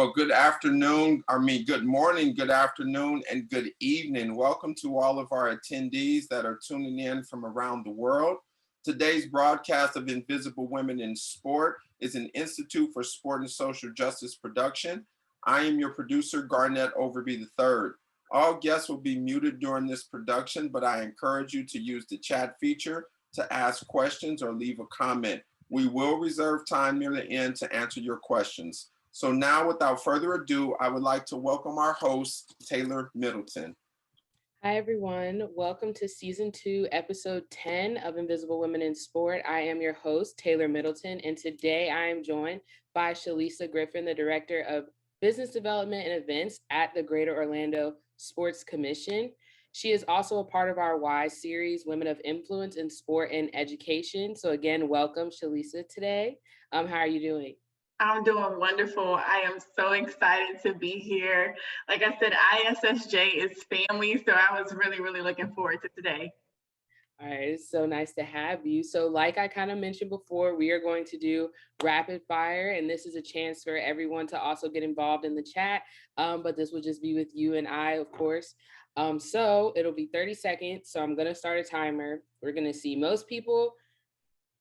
Well, good morning, good afternoon, and good evening. Welcome to all of our attendees that are tuning in from around the world. Today's broadcast of Invisible Women in Sport is an Institute for Sport and Social Justice production. I am your producer, Garnett Overby III. All guests will be muted during this production, but I encourage you to use the chat feature to ask questions or leave a comment. We will reserve time near the end to answer your questions. So now, without further ado, I would like to welcome our host, Taylor Middleton. Hi, everyone. Welcome to Season 2, Episode 10 of Invisible Women in Sport. I am your host, Taylor Middleton, and today I am joined by Shalisa Griffin, the Director of Business Development and Events at the Greater Orlando Sports Commission. She is also a part of our WISE series, Women of Influence in Sport and Education. So again, welcome, Shalisa, today. How are you doing? I'm doing wonderful. I am so excited to be here. Like I said, ISSJ is family, so I was really looking forward to today. All right, it's so nice to have you. So like I kind of mentioned before, we are going to do rapid fire, and this is a chance for everyone to also get involved in the chat, but this will just be with you and I, of course. So it'll be 30 seconds, so I'm gonna start a timer. We're gonna see most people,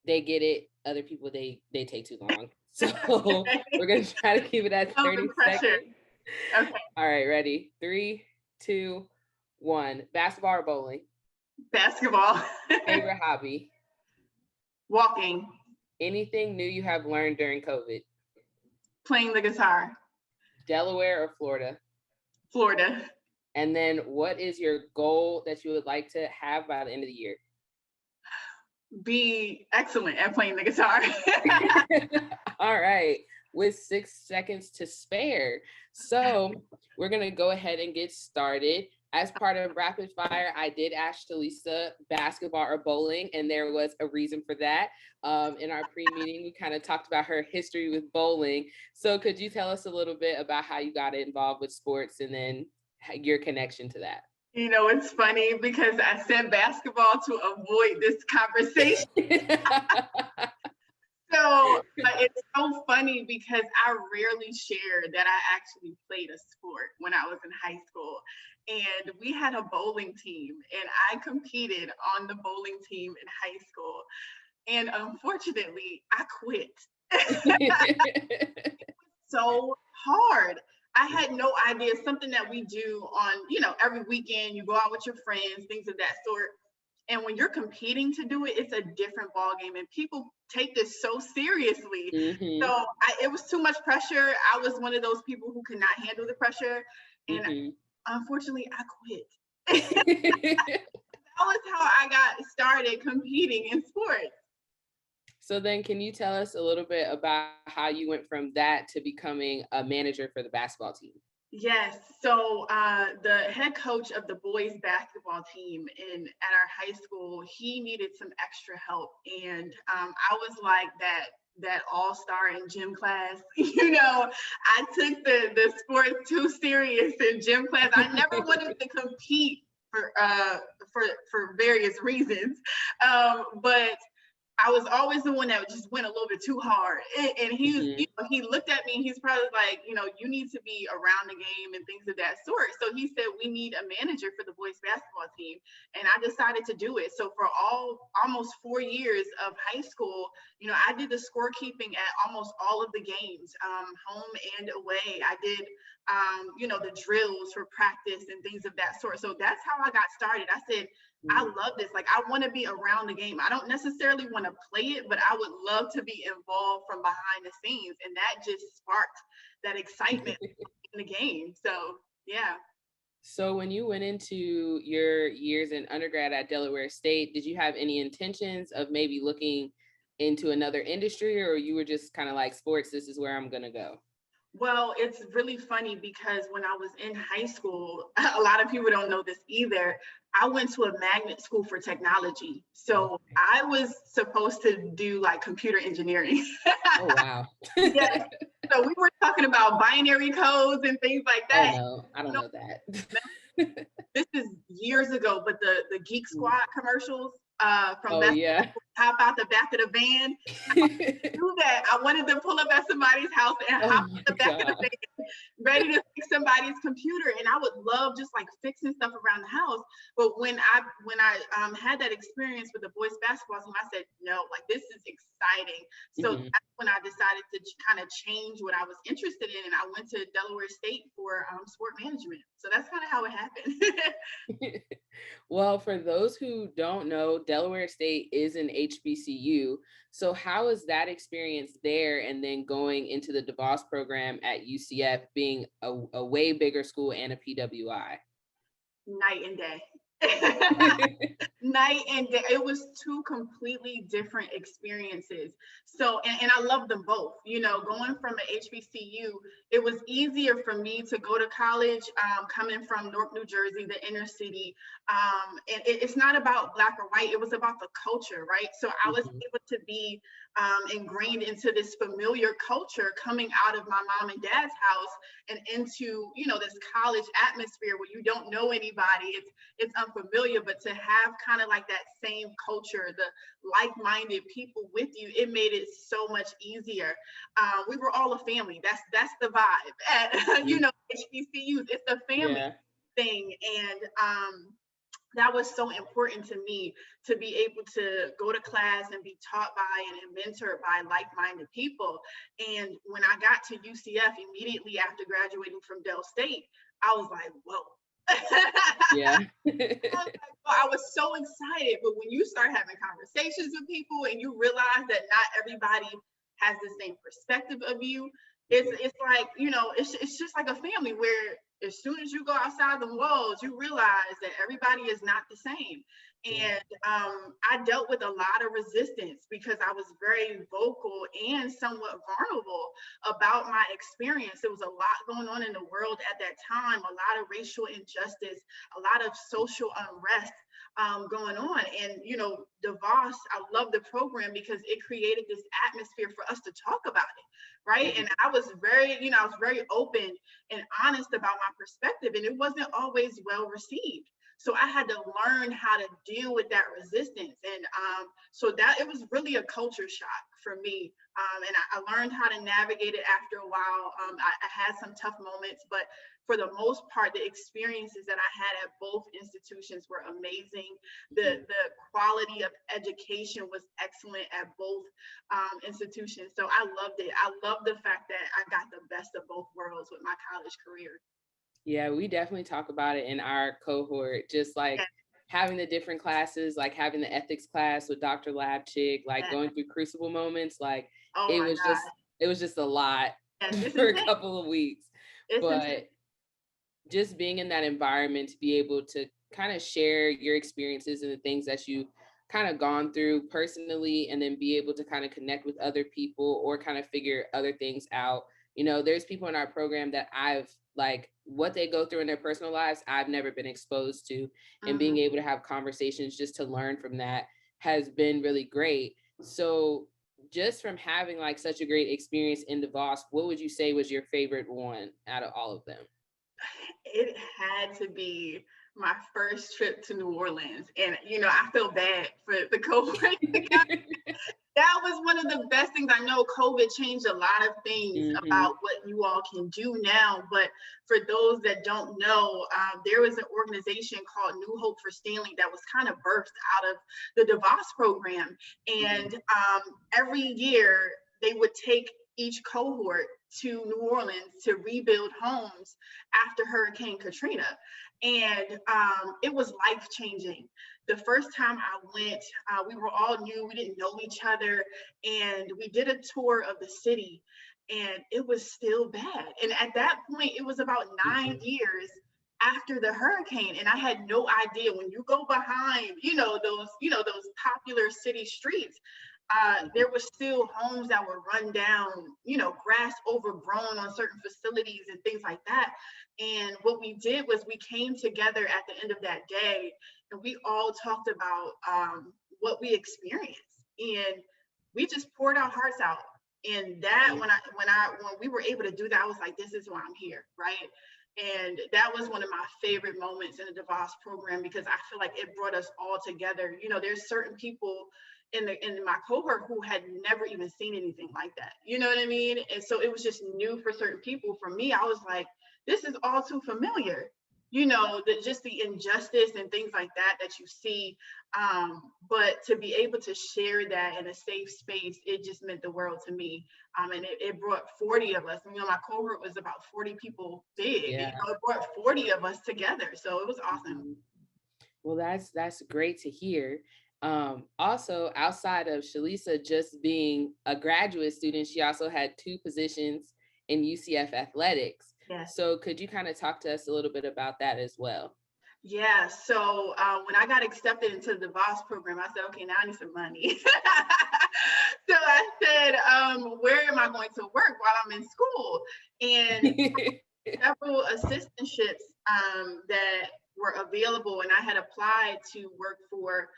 they get it. Other people, they take too long. So we're gonna try to keep it at 30 seconds. Okay. All right, ready? 3, 2, 1. Basketball or bowling? Basketball. Favorite hobby? Walking. Anything new you have learned during COVID? Playing the guitar. Delaware or Florida? Florida. And then what is your goal that you would like to have by the end of the year? Be excellent at playing the guitar. All right, with 6 seconds to spare. So we're gonna go ahead and get started. As part of rapid fire, I did ask Shalisa basketball or bowling, and there was a reason for that. In our pre-meeting, we kind of talked about her history with bowling. So could you tell us a little bit about how you got involved with sports and then your connection to that? You know, it's funny because I said basketball to avoid this conversation. So it's so funny because I rarely share that I actually played a sport when I was in high school. And we had a bowling team, and I competed on the bowling team in high school. And unfortunately, I quit. It was so hard. I had no idea. Something that we do on, every weekend, you go out with your friends, things of that sort. And when you're competing to do it, it's a different ball game, and people take this so seriously. Mm-hmm. So it was too much pressure. I was one of those people who could not handle the pressure, and unfortunately, I quit. That was how I got started competing in sports. So then can you tell us a little bit about how you went from that to becoming a manager for the basketball team? Yes. So the head coach of the boys basketball team at our high school, he needed some extra help. And I was like that all-star in gym class. I took the sports too serious in gym class. I never wanted to compete for various reasons. But I was always the one that just went a little bit too hard. And he looked at me and he's probably like, you need to be around the game and things of that sort. So he said, we need a manager for the boys basketball team. And I decided to do it. So for almost 4 years of high school, I did the scorekeeping at almost all of the games, home and away. I did, the drills for practice and things of that sort. So that's how I got started. I said, I love this. Like, I want to be around the game. I don't necessarily want to play it, but I would love to be involved from behind the scenes. And that just sparked that excitement in the game. So, yeah. So when you went into your years in undergrad at Delaware State, did you have any intentions of maybe looking into another industry, or you were just kind of like, sports, this is where I'm going to go? Well, it's really funny because when I was in high school, a lot of people don't know this either. I went to a magnet school for technology. So I was supposed to do like computer engineering. Oh, wow. Yes. So we were talking about binary codes and things like that. Oh, no, I don't know that. This is years ago, but the Geek Squad commercials from that time, hop out the back of the van. Do that. I wanted to pull up at somebody's house and hop out the back of the van, ready to fix somebody's computer. And I would love just like fixing stuff around the house. But when I had that experience with the boys basketball team, I said, no, like this is exciting. So that's when I decided to kind of change what I was interested in. And I went to Delaware State for sport management. So that's kind of how it happened. Well, for those who don't know, Delaware State is an HBCU. So how is that experience there, and then going into the DeVos program at UCF, being a way bigger school and a PWI? Night and day. Night and day. It was two completely different experiences. So, and I love them both. You know, going from an HBCU, it was easier for me to go to college, coming from Newark, New Jersey, the inner city. And it's not about black or white. It was about the culture, right? So I was able to be ingrained into this familiar culture coming out of my mom and dad's house and into, you know, this college atmosphere where you don't know anybody. It's unfamiliar, but to have kind of like that same culture, the like-minded people with you, it made it so much easier. We were all a family. That's the vibe at, you know, HBCUs. It's a family thing. And that was so important to me, to be able to go to class and be taught by and mentored by like-minded people. And when I got to UCF immediately after graduating from Del State, I was like, whoa. I was so excited. But when you start having conversations with people and you realize that not everybody has the same perspective of you, it's like, you know, it's just like a family where as soon as you go outside the walls, you realize that everybody is not the same. And I dealt with a lot of resistance because I was very vocal and somewhat vulnerable about my experience. There was a lot going on in the world at that time, a lot of racial injustice, a lot of social unrest going on. And, you know, DeVos, I love the program because it created this atmosphere for us to talk about it. Right. And I was very, you know, I was very open and honest about my perspective, and it wasn't always well received. So I had to learn how to deal with that resistance. And so that it was really a culture shock for me. And I learned how to navigate it after a while. I had some tough moments, but for the most part, the experiences that I had at both institutions were amazing. The quality of education was excellent at both institutions. So I loved it. I love the fact that I got the best of both worlds with my college career. Yeah, we definitely talk about it in our cohort, just like having the different classes, like having the ethics class with Dr. Labchick, like going through crucible moments, like it was just a lot for a couple of weeks. But just being in that environment, to be able to kind of share your experiences and the things that you kind of gone through personally, and then be able to kind of connect with other people or kind of figure other things out. You know, there's people in our program that I've like what they go through in their personal lives, I've never been exposed to, and being able to have conversations just to learn from that has been really great. So just from having like such a great experience in DeVos, what would you say was your favorite one out of all of them? It had to be my first trip to New Orleans. And, you know, I feel bad for the cohort. That was one of the best things. I know COVID changed a lot of things about what you all can do now. But for those that don't know, there was an organization called New Hope for Stanley that was kind of birthed out of the DeVos program. And every year they would take each cohort to New Orleans to rebuild homes after Hurricane Katrina. And it was life-changing. The first time I went, we were all new, we didn't know each other, and we did a tour of the city, and it was still bad. And at that point, it was about 9 years after the hurricane, and I had no idea. When you go behind, those popular city streets, there were still homes that were run down, grass overgrown on certain facilities and things like that. And what we did was we came together at the end of that day, and we all talked about what we experienced, and we just poured our hearts out. And that when we were able to do that, I was like, this is why I'm here, right? And that was one of my favorite moments in the DeVos program, because I feel like it brought us all together. There's certain people in my cohort who had never even seen anything like that. You know what I mean? And so it was just new for certain people. For me, I was like, this is all too familiar. You know, that just the injustice and things like that you see. But to be able to share that in a safe space, it just meant the world to me. And it brought 40 of us. You know, my cohort was about 40 people big. Yeah. You know, it brought 40 of us together. So it was awesome. Mhm. Well, that's great to hear. Also, outside of Shalisa just being a graduate student, she also had 2 positions in UCF athletics. Yes. So could you kind of talk to us a little bit about that as well? Yeah, so when I got accepted into the Voss program, I said, okay, now I need some money. So I said, where am I going to work while I'm in school? And several assistantships that were available, and I had applied to work for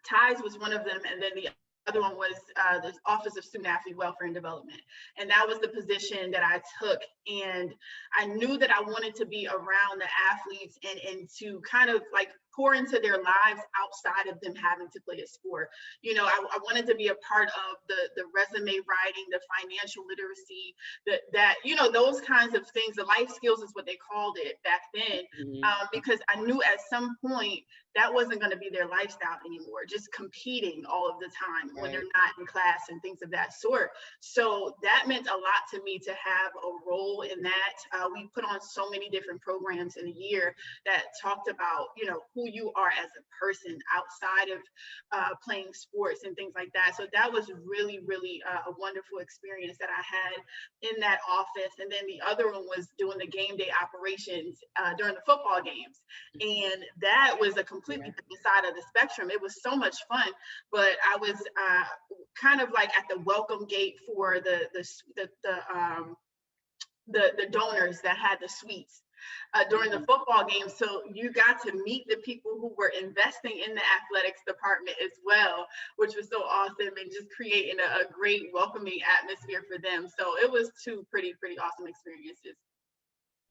Ties was one of them, and then the other one was the Office of Student Athlete Welfare and Development. And that was the position that I took. And I knew that I wanted to be around the athletes and to kind of like pour into their lives outside of them having to play a sport. You know, I wanted to be a part of the resume writing, the financial literacy, that you know, those kinds of things. The life skills is what they called it back then, because I knew at some point that wasn't going to be their lifestyle anymore, just competing all of the time when they're not in class and things of that sort. So that meant a lot to me to have a role in that. We put on so many different programs in a year that talked about, you know, who you are as a person outside of playing sports and things like that. So that was really, really a wonderful experience that I had in that office. And then the other one was doing the game day operations during the football games. And that was a completely different side of the spectrum. It was so much fun, but I was kind of like at the welcome gate for the donors that had the suites during the football game. So you got to meet the people who were investing in the athletics department as well, which was so awesome, and just creating a great welcoming atmosphere for them. So it was 2 pretty awesome experiences.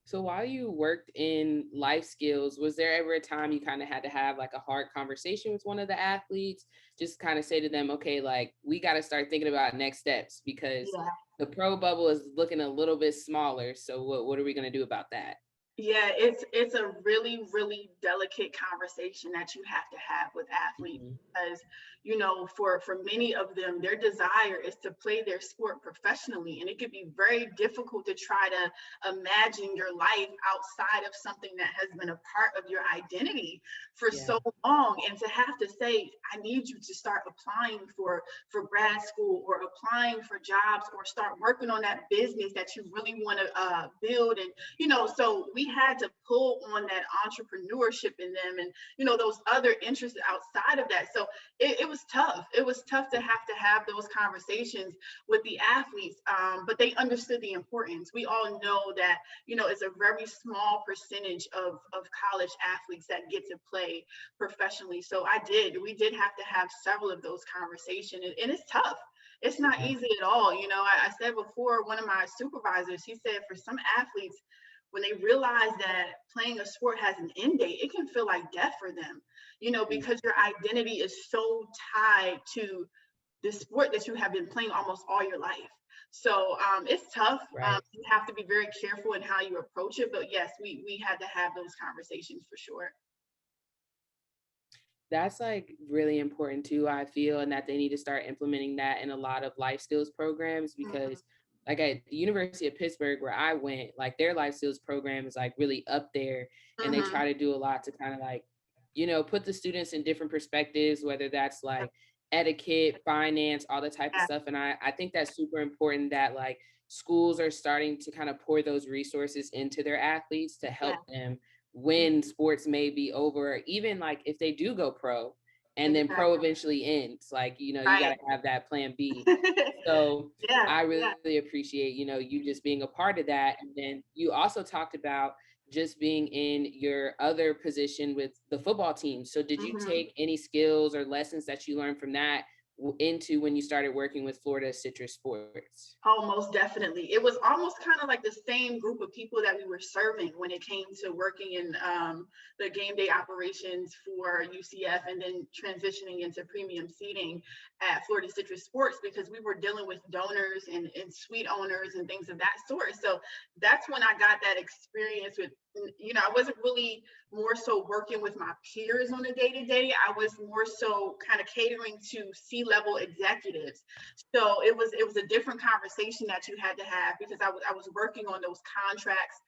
So while you worked in life skills, was there ever a time you kind of had to have like a hard conversation with one of the athletes? Just kind of say to them, okay, like we got to start thinking about next steps because Yeah. the pro bubble is looking a little bit smaller. So what are we going to do about that? Yeah, it's a really, really delicate conversation that you have to have with athletes, because, you know, for many of them, their desire is to play their sport professionally. And it could be very difficult to try to imagine your life outside of something that has been a part of your identity for so long. And to have to say, I need you to start applying for grad school, or applying for jobs, or start working on that business that you really want to build. And, you know, so we had to pull on that entrepreneurship in them, and, you know, those other interests outside of that. So it was tough. It was tough to have those conversations with the athletes, but they understood the importance. We all know that, you know, it's a very small percentage of college athletes that get to play professionally. So we did have to have several of those conversations, and it's tough. It's not easy at all. You know, I said before, one of my supervisors, he said for some athletes, when they realize that playing a sport has an end date, it can feel like death for them, you know, because your identity is so tied to the sport that you have been playing almost all your life. So it's tough. You have to be very careful in how you approach it. But yes, we had to have those conversations for sure. That's like really important too, I feel, and that they need to start implementing that in a lot of life skills programs because like at the University of Pittsburgh where I went, like their life skills program is like really up there, and they try to do a lot to kind of like, you know, put the students in different perspectives, whether that's like etiquette, finance, all the type of Yeah, stuff. And I think that's super important that like schools are starting to kind of pour those resources into their athletes to yeah, help them when sports may be over, or even like if they do go pro and then pro exactly. eventually ends, like, you know, you got Right. to have that plan B. So Yeah, I yeah. really appreciate, you know, you just being a part of that. And then you also talked about just being in your other position with the football team. So did you Mhm. take any skills or lessons that you learned from that into when you started working with Florida Citrus Sports? Oh, most definitely. It was almost kind of like the same group of people that we were serving when it came to working in the game day operations for UCF and then transitioning into premium seating at Florida Citrus Sports, because we were dealing with donors and suite owners and things of that sort. So that's when I got that experience with, I wasn't really more so working with my peers on a day-to-day. I was more so kind of catering to C-level executives. So it was a different conversation that you had to have, because I was working on those contracts,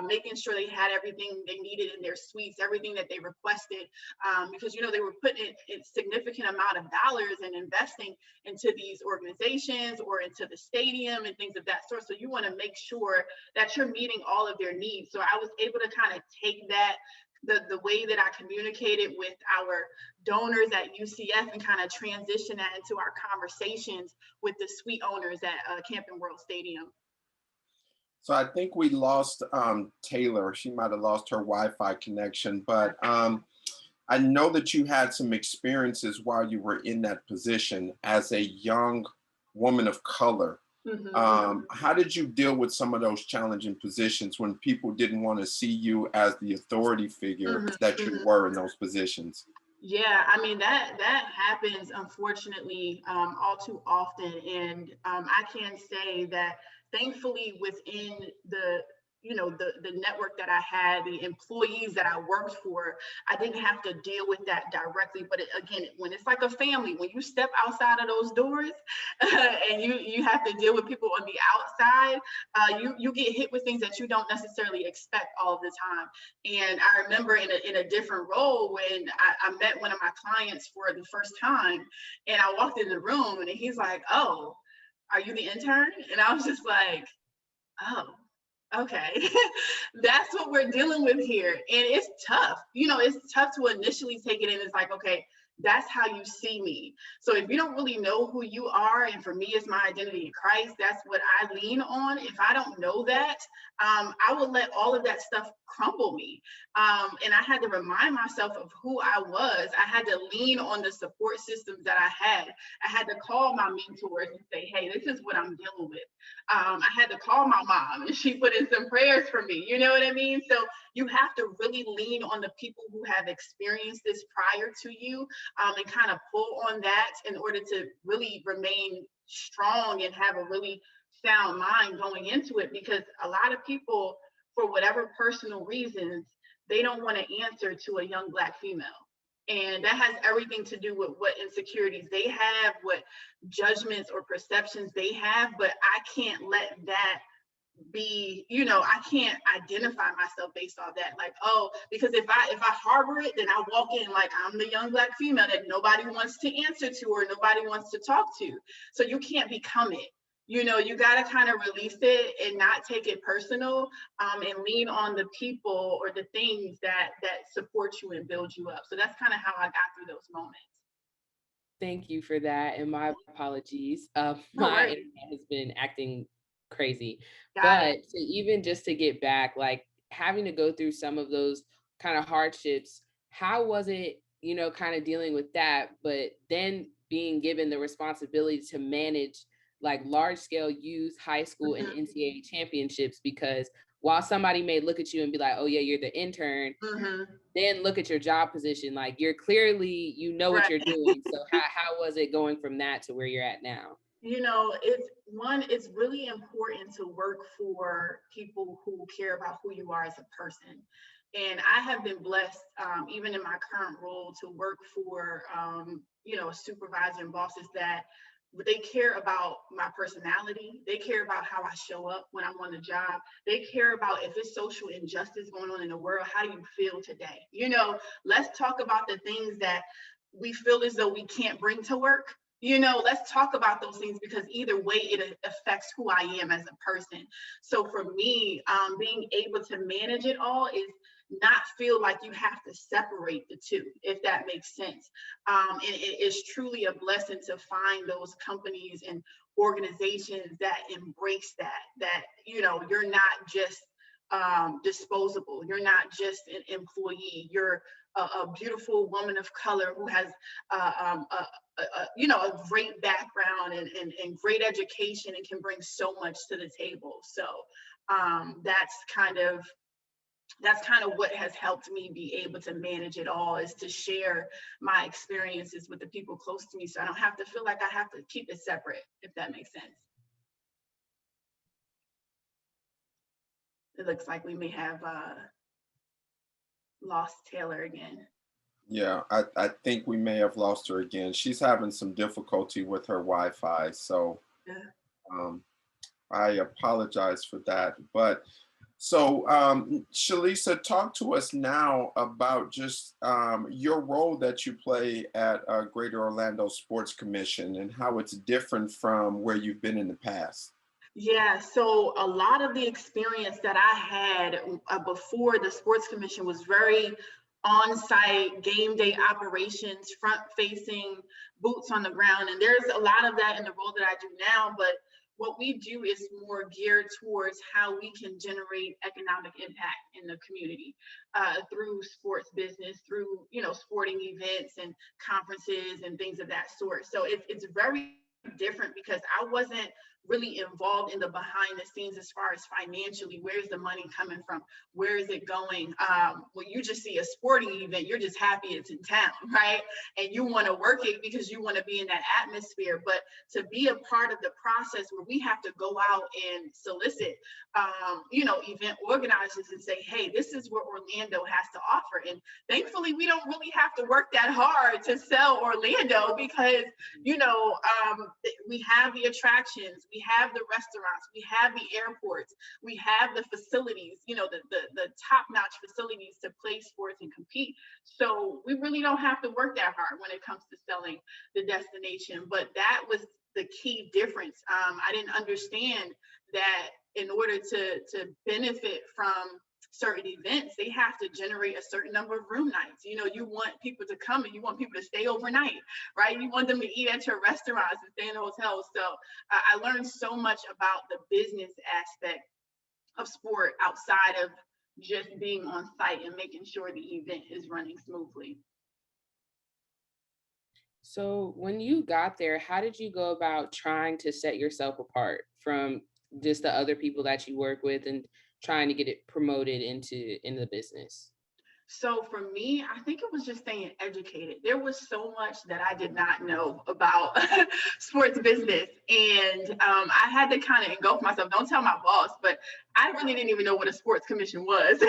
making sure they had everything they needed in their suites, everything that they requested, because they were putting a significant amount of dollars and investing into these organizations or into the stadium and things of that sort. So you want to make sure that you're meeting all of their needs. So I was able to kind of take that, the way that I communicated with our donors at UCF, and kind of transition that into our conversations with the suite owners at Camping World Stadium. So I think we lost Taylor. She might have lost her Wi-Fi connection, but I know that you had some experiences while you were in that position as a young woman of color. Mm-hmm. How did you deal with some of those challenging positions when people didn't want to see you as the authority figure that you were in those positions? Yeah, I mean, that happens, unfortunately, all too often. And I can say that thankfully within the network that I had, the employees that I worked for, I didn't have to deal with that directly. But again, when it's like a family, when you step outside of those doors and you have to deal with people on the outside, you get hit with things that you don't necessarily expect all of the time. And I remember in a different role when I met one of my clients for the first time, and I walked in the room and he's like, "Oh, are you the intern?" And I was just like, "Oh, okay." That's what we're dealing with here. And it's tough. It's tough to initially take it in. It's like, okay, that's how you see me. So if you don't really know who you are, and for me, it's my identity in Christ, that's what I lean on. If I don't know that, I will let all of that stuff crumble me. And I had to remind myself of who I was. I had to lean on the support systems that I had. I had to call my mentors and say, "Hey, this is what I'm dealing with." I had to call my mom and she put in some prayers for me. You know what I mean? So you have to really lean on the people who have experienced this prior to you, and kind of pull on that in order to really remain strong and have a really sound mind going into it. Because a lot of people, for whatever personal reasons, they don't want to answer to a young Black female. And that has everything to do with what insecurities they have, what judgments or perceptions they have. But I can't let that be, I can't identify myself based on that. Like, oh, because if I harbor it, then I walk in like I'm the young Black female that nobody wants to answer to or nobody wants to talk to. So you can't become it. You got to kind of release it and not take it personal, and lean on the people or the things that support you and build you up. So that's kind of how I got through those moments. Thank you for that, and my apologies. No My worries. internet has been acting crazy. Got it. But even just to get back, like having to go through some of those kind of hardships, how was it, kind of dealing with that, but then being given the responsibility to manage like large scale youth, high school, and Mm-hmm. NCAA championships? Because while somebody may look at you and be like, "Oh yeah, you're the intern," Mm-hmm. then look at your job position. Like you're clearly, what Right. you're doing. So how was it going from that to where you're at now? It's really important to work for people who care about who you are as a person. And I have been blessed, even in my current role, to work for, a supervisor and bosses that they care about my personality. They care about how I show up when I'm on the job. They care about if it's social injustice going on in the world, how do you feel today? Let's talk about the things that we feel as though we can't bring to work. Let's talk about those things, because either way it affects who I am as a person. So for me, being able to manage it all is not feel like you have to separate the two, if that makes sense. And it is truly a blessing to find those companies and organizations that embrace that you're not just disposable. You're not just an employee. You're a beautiful woman of color who has a great background and great education and can bring so much to the table. So that's kind of what has helped me be able to manage it all, is to share my experiences with the people close to me, so I don't have to feel like I have to keep it separate, if that makes sense. It looks like we may have lost Taylor again. Yeah, I think we may have lost her again. She's having some difficulty with her Wi-Fi, so I apologize for that. But so, Shalisa, talk to us now about just your role that you play at Greater Orlando Sports Commission and how it's different from where you've been in the past. Yeah, so a lot of the experience that I had before the Sports Commission was very on-site, game day operations, front-facing, boots on the ground. And there's a lot of that in the role that I do now, but what we do is more geared towards how we can generate economic impact in the community through sports business, through sporting events and conferences and things of that sort. So it's very different because I wasn't really involved in the behind the scenes as far as financially, where's the money coming from, where is it going. When you just see a sporting event, you're just happy it's in town, right? And you want to work it because you want to be in that atmosphere. But to be a part of the process where we have to go out and solicit event organizers and say, hey, this is what Orlando has to offer. And thankfully we don't really have to work that hard to sell Orlando because we have the attractions, we have the restaurants, we have the airports, we have the facilities, the top-notch facilities to play sports and compete. So we really don't have to work that hard when it comes to selling the destination. But that was the key difference. I didn't understand that in order to benefit from certain events, they have to generate a certain number of room nights. You want people to come and you want people to stay overnight, right? You want them to eat at your restaurants and stay in hotels. So I learned so much about the business aspect of sport outside of just being on site and making sure the event is running smoothly. So when you got there, how did you go about trying to set yourself apart from just the other people that you work with and trying to get it promoted into the business? So for me, I think it was just staying educated. There was so much that I did not know about sports business. And I had to kind of engulf myself. Don't tell my boss, but I really didn't even know what a sports commission was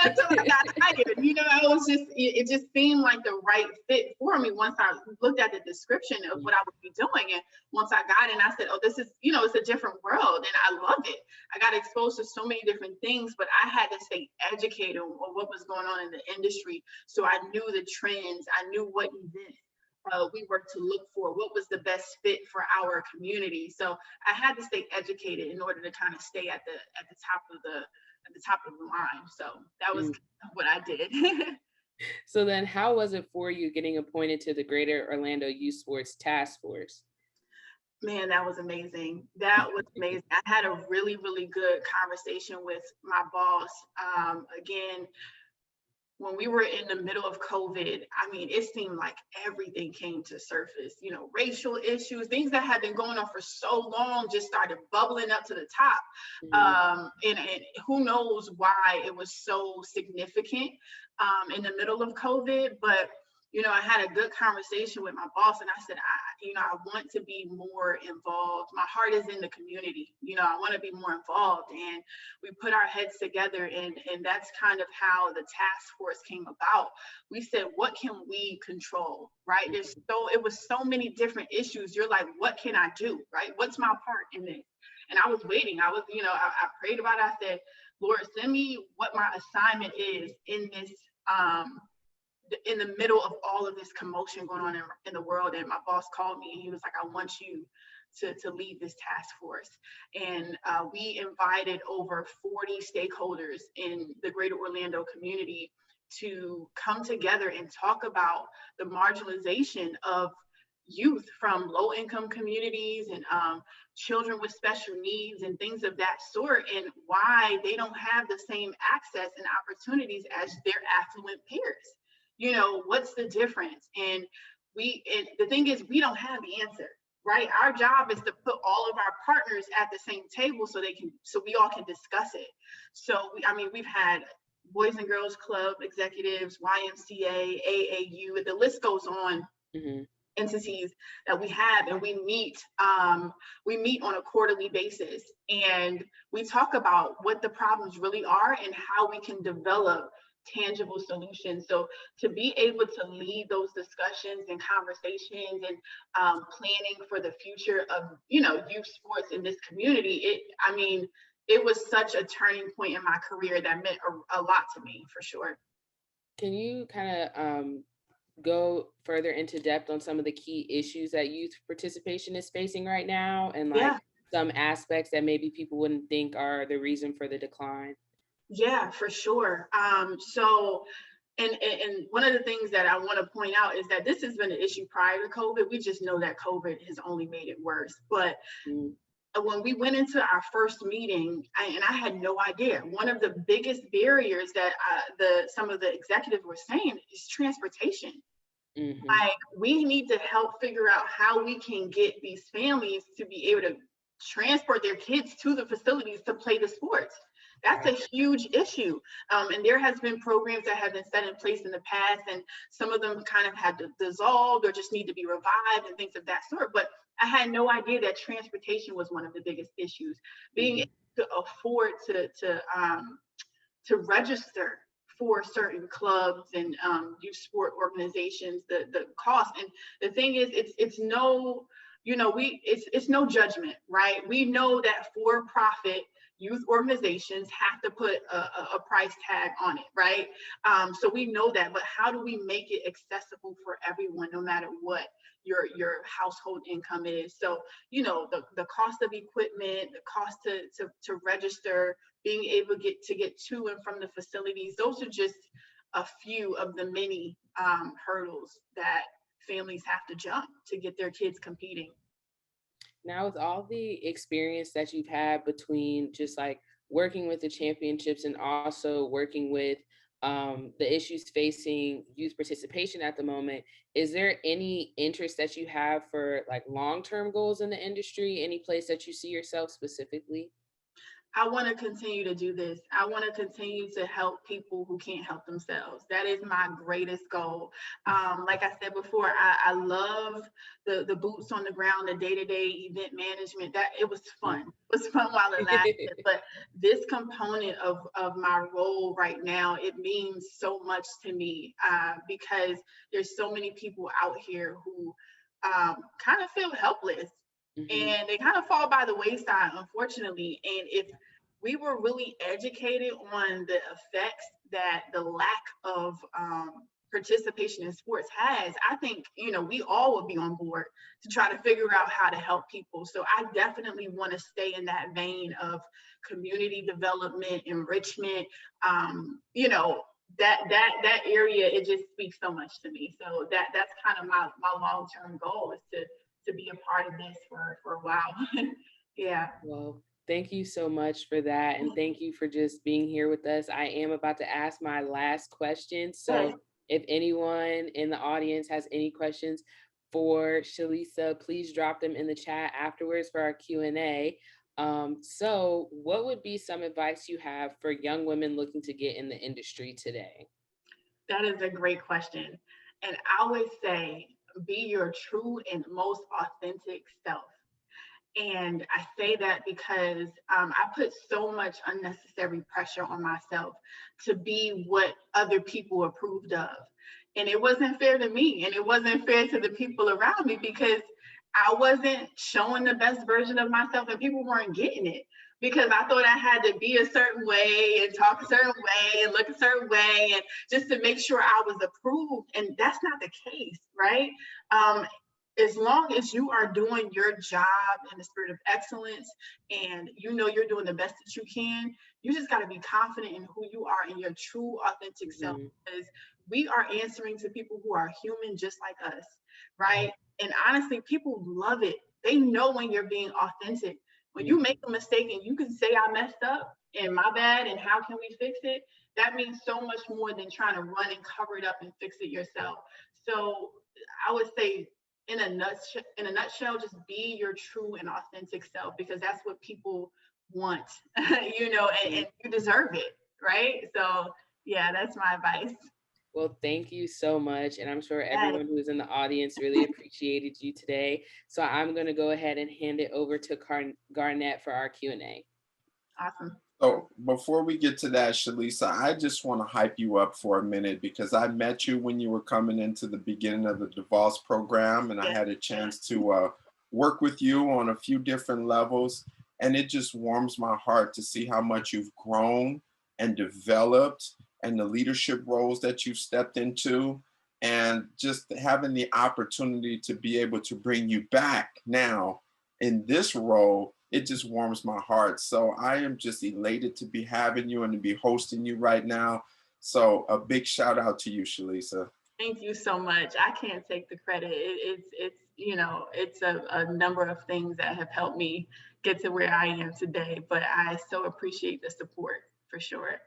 until I got hired. It just seemed like the right fit for me once I looked at the description of what I would be doing. And once I got in, I said, oh, this is, it's a different world. And I loved it. I got exposed to so many different things, but I had to stay educated on what was going on in the industry. So I knew the trends. I knew what events we were to look for, what was the best fit for our community. So I had to stay educated in order to kind of stay at the top of the line. So that was what I did. So then how was it for you getting appointed to the Greater Orlando Youth Sports Task Force? Man, that was amazing. That was amazing. I had a really, really good conversation with my boss. Again, when we were in the middle of COVID, I mean, it seemed like everything came to surface, racial issues, things that had been going on for so long just started bubbling up to the top. And who knows why it was so significant in the middle of COVID, but I had a good conversation with my boss and I said, I want to be more involved. My heart is in the community. I want to be more involved. And we put our heads together and that's kind of how the task force came about. We said, what can we control, right? It was so many different issues. You're like, what can I do, right? What's my part in this? And I was waiting. I prayed about it. I said, Lord, send me what my assignment is in this, in the middle of all of this commotion going on in the world. And my boss called me and he was like, I want you to lead this task force. And we invited over 40 stakeholders in the Greater Orlando community to come together and talk about the marginalization of youth from low income communities and children with special needs and things of that sort, and why they don't have the same access and opportunities as their affluent peers. What's the difference? And the thing is, we don't have the answer, right? Our job is to put all of our partners at the same table so we all can discuss it. So we've had Boys and Girls Club executives, YMCA, AAU, the list goes on. Mm-hmm. Entities that we have, and we meet on a quarterly basis, and we talk about what the problems really are and how we can develop tangible solutions. So to be able to lead those discussions and conversations and planning for the future of youth sports in this community, it was such a turning point in my career that meant a lot to me, for sure. Can you kind of go further into depth on some of the key issues that youth participation is facing right now, and some aspects that maybe people wouldn't think are the reason for the decline? Yeah, for sure. So and one of the things that I want to point out is that this has been an issue prior to COVID. We just know that COVID has only made it worse. But when we went into our first meeting, I had no idea, one of the biggest barriers that some of the executives were saying is transportation. Mm-hmm. Like, we need to help figure out how we can get these families to be able to transport their kids to the facilities to play the sports. That's a huge issue. And there has been programs that have been set in place in the past, and some of them kind of had dissolved or just need to be revived and things of that sort. But I had no idea that transportation was one of the biggest issues. Being able to afford to register for certain clubs and youth sport organizations, the cost. And the thing is, it's no judgment, right? We know that for-profit youth organizations have to put a price tag on it, right? So we know that, but how do we make it accessible for everyone, no matter what your household income is? So, the cost of equipment, the cost to register, being able to get to and from the facilities, those are just a few of the many hurdles that families have to jump to get their kids competing. Now, with all the experience that you've had between just like working with the championships and also working with the issues facing youth participation at the moment, is there any interest that you have for like long-term goals in the industry? Any place that you see yourself specifically? I want to continue to do this. I want to continue to help people who can't help themselves. That is my greatest goal. Like I said before, I love the boots on the ground, the day-to-day event management. That it was fun. It was fun while it lasted. But this component of my role right now, it means so much to me because there's so many people out here who kind of feel helpless. And they kind of fall by the wayside, unfortunately. And if we were really educated on the effects that the lack of participation in sports has, I think, we all would be on board to try to figure out how to help people. So I definitely want to stay in that vein of community development, enrichment. That area, it just speaks so much to me. So that's kind of my long-term goal, is to be a part of this for a while. Yeah. Well, thank you so much for that. And thank you for just being here with us. I am about to ask my last question. So if anyone in the audience has any questions for Shalisa, please drop them in the chat afterwards for our Q&A. So what would be some advice you have for young women looking to get in the industry today? That is a great question. And I always say, be your true and most authentic self. And I say that because I put so much unnecessary pressure on myself to be what other people approved of. And it wasn't fair to me, and it wasn't fair to the people around me, because I wasn't showing the best version of myself and people weren't getting it, because I thought I had to be a certain way and talk a certain way and look a certain way, and just to make sure I was approved. And that's not the case, right? As long as you are doing your job in the spirit of excellence and you're doing the best that you can, you just got to be confident in who you are and your true authentic self, because we are answering to people who are human just like us, right? And honestly, people love it. They know when you're being authentic. When you make a mistake and you can say I messed up and my bad and how can we fix it, that means so much more than trying to run and cover it up and fix it yourself. So I would say in a nutshell, just be your true and authentic self, because that's what people want, and you deserve it, right? So yeah, that's my advice. Well, thank you so much. And I'm sure Yes, everyone who is in the audience really appreciated you today. So I'm going to go ahead and hand it over to Garnett for our Q&A. awesome. So before we get to that, Shalisa, I just want to hype you up for a minute because I met you when you were coming into the beginning of the DeVos program, and I Yes, had a chance to work with you on a few different levels. And it just warms my heart to see how much you've grown and developed and the leadership roles that you've stepped into, and just having the opportunity to be able to bring you back now in this role, it just warms my heart. So I am just elated to be having you and to be hosting you right now. So a big shout out to you, Shalisa. thank you so much. I can't take the credit. It's a number of things that have helped me get to where I am today, but I so appreciate the support for sure.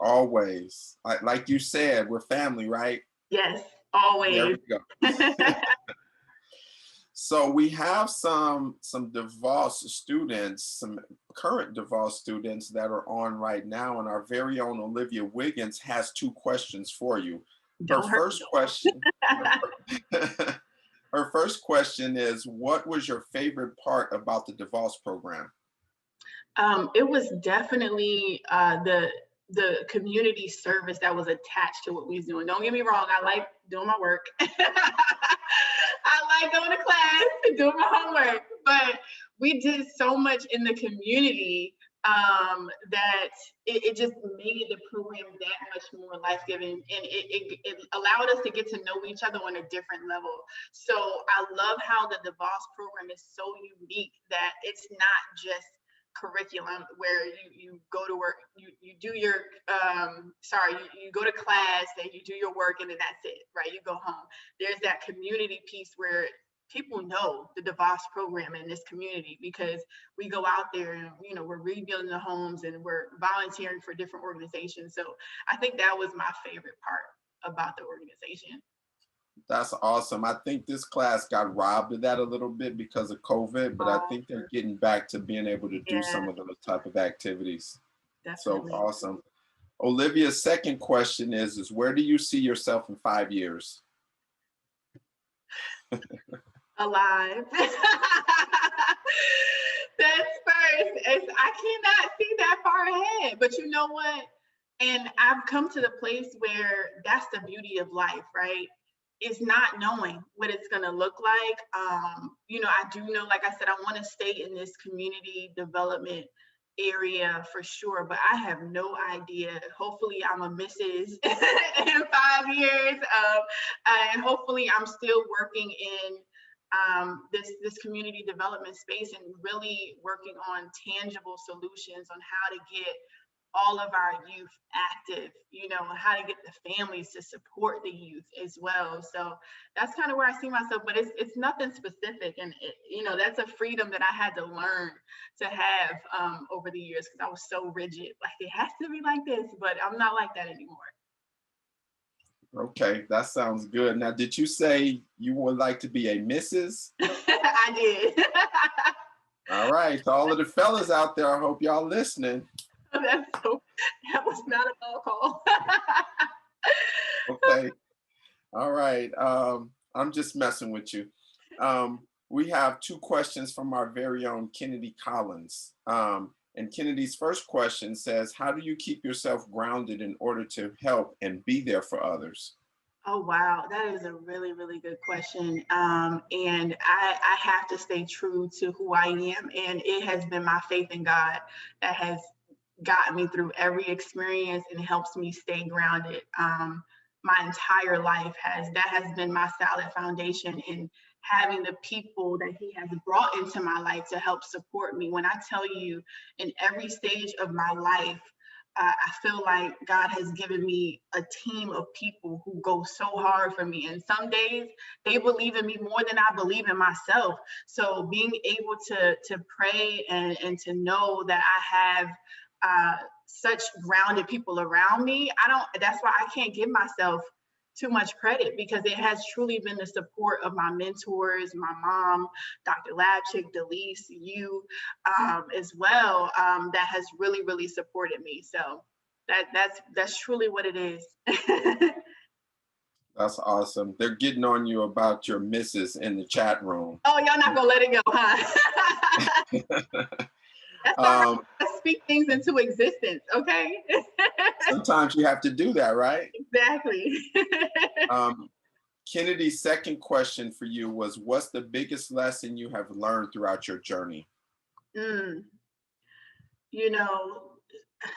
Always. Like you said, we're family, right? Yes, There always. we go. So we have some DeVos students, some current DeVos students that are on right now, and our very own Olivia Wiggins has two questions for you. Her Don't hurt first question, her first question is, what was your favorite part about the DeVos program? It was definitely the community service that was attached to what we was doing. Don't get me wrong, I like doing my work. I like going to class and doing my homework, but we did so much in the community that it just made the program that much more life-giving, and it allowed us to get to know each other on a different level. So I love how the DeVos program is so unique that it's not just curriculum where you go to work, you do your you go to class and you do your work and then that's it, right? You go home. There's that community piece where people know the DeVos program in this community because we go out there and we're rebuilding the homes and we're volunteering for different organizations. So I think that was my favorite part about the organization. That's awesome. I think this class got robbed of that a little bit because of COVID, but I think they're getting back to being able to do Yeah, some of those type of activities. So definitely. awesome. Olivia's second question is where do you see yourself in 5 years? Alive. That's first. I cannot see that far ahead. But you know what? And I've come to the place where that's the beauty of life, right? Is not knowing what it's going to look like. I do know, like I said, I want to stay in this community development area for sure, but I have no idea. Hopefully, I'm a Mrs. in 5 years, and hopefully, I'm still working in this community development space and really working on tangible solutions on how to get all of our youth active, how to get the families to support the youth as well. So that's kind of where I see myself, but it's nothing specific. And, that's a freedom that I had to learn to have over the years because I was so rigid. Like, it has to be like this, but I'm not like that anymore. Okay, that sounds good. Now, did you say you would like to be a Mrs.? I did. All right, to all of the fellas out there, I hope y'all listening. That was not a ball call. Okay. All right. I'm just messing with you. We have two questions from our very own Kennedy Collins. And Kennedy's first question says, how do you keep yourself grounded in order to help and be there for others? Oh, wow. That is a really, really good question. And I have to stay true to who I am. And it has been my faith in God that has gotten me through every experience and helps me stay grounded. My entire life has been my solid foundation in having the people that he has brought into my life to help support me. When I tell you, in every stage of my life, I feel like God has given me a team of people who go so hard for me. And some days they believe in me more than I believe in myself. So being able to pray and to know that I have such grounded people around me, that's why I can't give myself too much credit, because it has truly been the support of my mentors, my mom, Dr. Labchick, Delise, you as well, that has really, really supported me. So that's truly what it is. That's awesome. They're getting on you about your misses in the chat room. Oh, y'all not gonna let it go, huh? That's why I speak things into existence, okay? Sometimes you have to do that, right? Exactly. Kennedy's second question for you was, what's the biggest lesson you have learned throughout your journey? You know,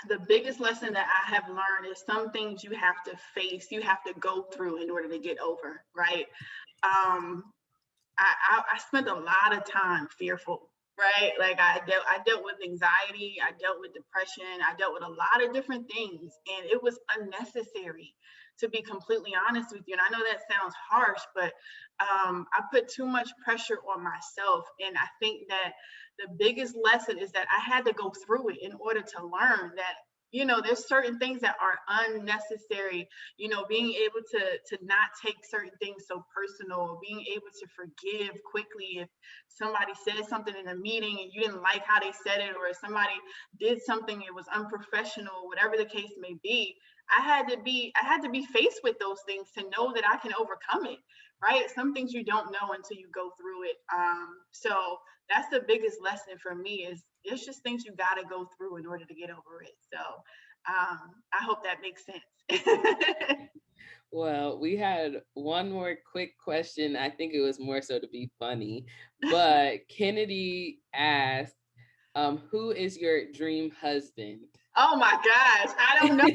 the biggest lesson that I have learned is some things you have to face, you have to go through in order to get over, right? I spent a lot of time fearful, right? Like I dealt with anxiety, I dealt with depression, I dealt with a lot of different things, and it was unnecessary, to be completely honest with you. And I know that sounds harsh, but I put too much pressure on myself. And I think that the biggest lesson is that I had to go through it in order to learn that, there's certain things that are unnecessary. Being able to not take certain things so personal, being able to forgive quickly if somebody said something in a meeting and you didn't like how they said it, or if somebody did something it was unprofessional, whatever the case may be. I had to be faced with those things to know that I can overcome it, right? Some things you don't know until you go through it. So that's the biggest lesson for me, is there's just things you got to go through in order to get over it. So I hope that makes sense. Well, we had one more quick question. I think it was more so to be funny, but Kennedy asked, who is your dream husband? Oh my gosh, I don't know. I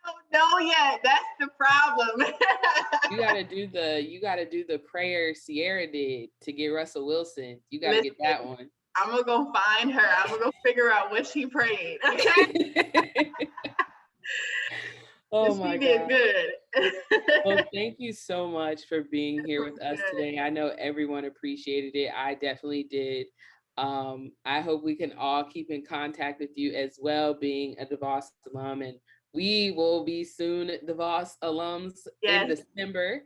don't know yet. That's the problem. You gotta do the prayer Sierra did to get Russell Wilson. You gotta get that one. I'm gonna go find her. I'm gonna go figure out what she prayed. Okay. Oh she my did God. good. Well, thank you so much for being here with us today. I know everyone appreciated it. I definitely did. I hope we can all keep in contact with you as well, being a DeVos alum, and we will be soon DeVos alums in December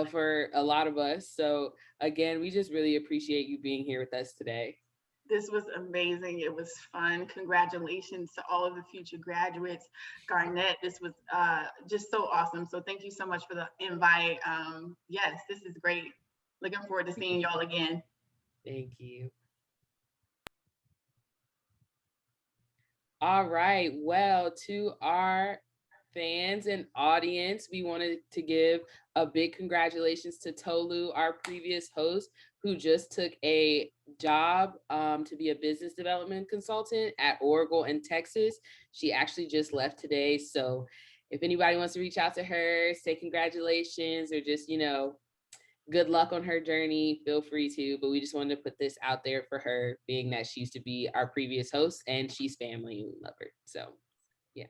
for a lot of us. So again, we just really appreciate you being here with us today. This was amazing. It was fun. Congratulations to all of the future graduates. Garnett, this was just so awesome. So thank you so much for the invite. Yes, this is great. Looking forward to seeing y'all again. Thank you. All right. Well, to our fans and audience, we wanted to give a big congratulations to Tolu, our previous host, who just took a job to be a business development consultant at Oracle in Texas. She actually just left today. So if anybody wants to reach out to her, say congratulations, or just, good luck on her journey, feel free to, but we just wanted to put this out there for her, being that she used to be our previous host and she's family, we love her. So yeah.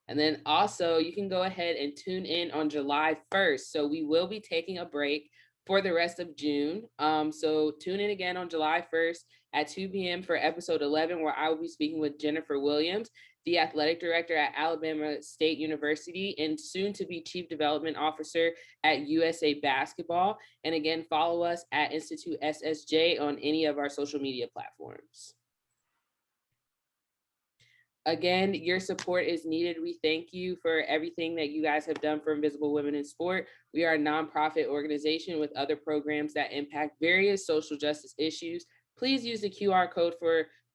And then also you can go ahead and tune in on July 1st. So we will be taking a break for the rest of June. So tune in again on July 1st at 2 p.m. for episode 11, where I will be speaking with Jennifer Williams, the athletic director at Alabama State University and soon to be chief development officer at USA Basketball. And again, follow us at Institute SSJ on any of our social media platforms. Again, your support is needed. We thank you for everything that you guys have done for Invisible Women in Sport. We are a nonprofit organization with other programs that impact various social justice issues. Please use the QR code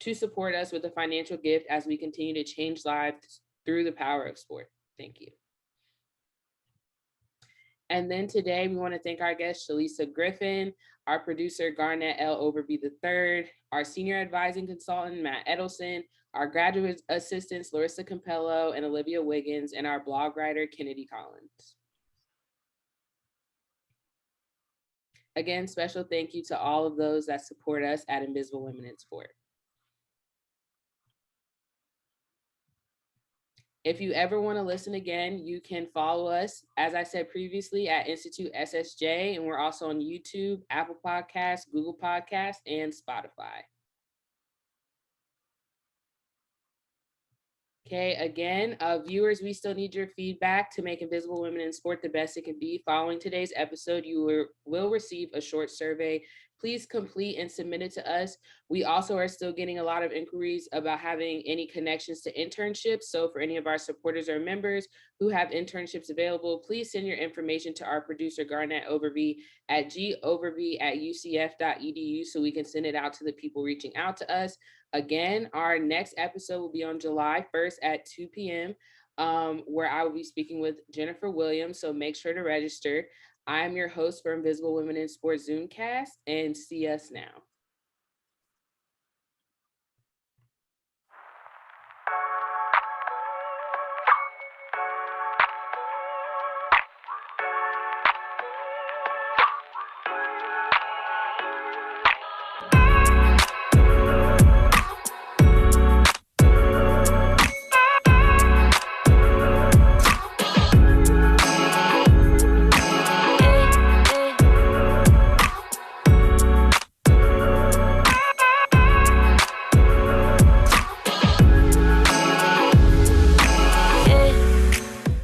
to support us with a financial gift as we continue to change lives through the power of sport. Thank you. And then today we want to thank our guest, Shalisa Griffin, our producer, Garnett L. Overby III, our senior advising consultant, Matt Edelson, our graduate assistants, Larissa Campello and Olivia Wiggins, and our blog writer, Kennedy Collins. Again, special thank you to all of those that support us at Invisible Women in Sport. If you ever want to listen again, you can follow us, as I said previously, at Institute SSJ, and we're also on YouTube, Apple Podcasts, Google Podcasts, and Spotify. Okay, again, viewers, we still need your feedback to make Invisible Women in Sport the best it can be. Following today's episode, you will receive a short survey. Please complete and submit it to us. We also are still getting a lot of inquiries about having any connections to internships. So for any of our supporters or members who have internships available, please send your information to our producer, Garnett Overby, at goverby@ucf.edu so we can send it out to the people reaching out to us. Again, our next episode will be on July 1st at 2 p.m., where I will be speaking with Jennifer Williams. So make sure to register. I'm your host for Invisible Women in Sports Zoomcast, and see us now.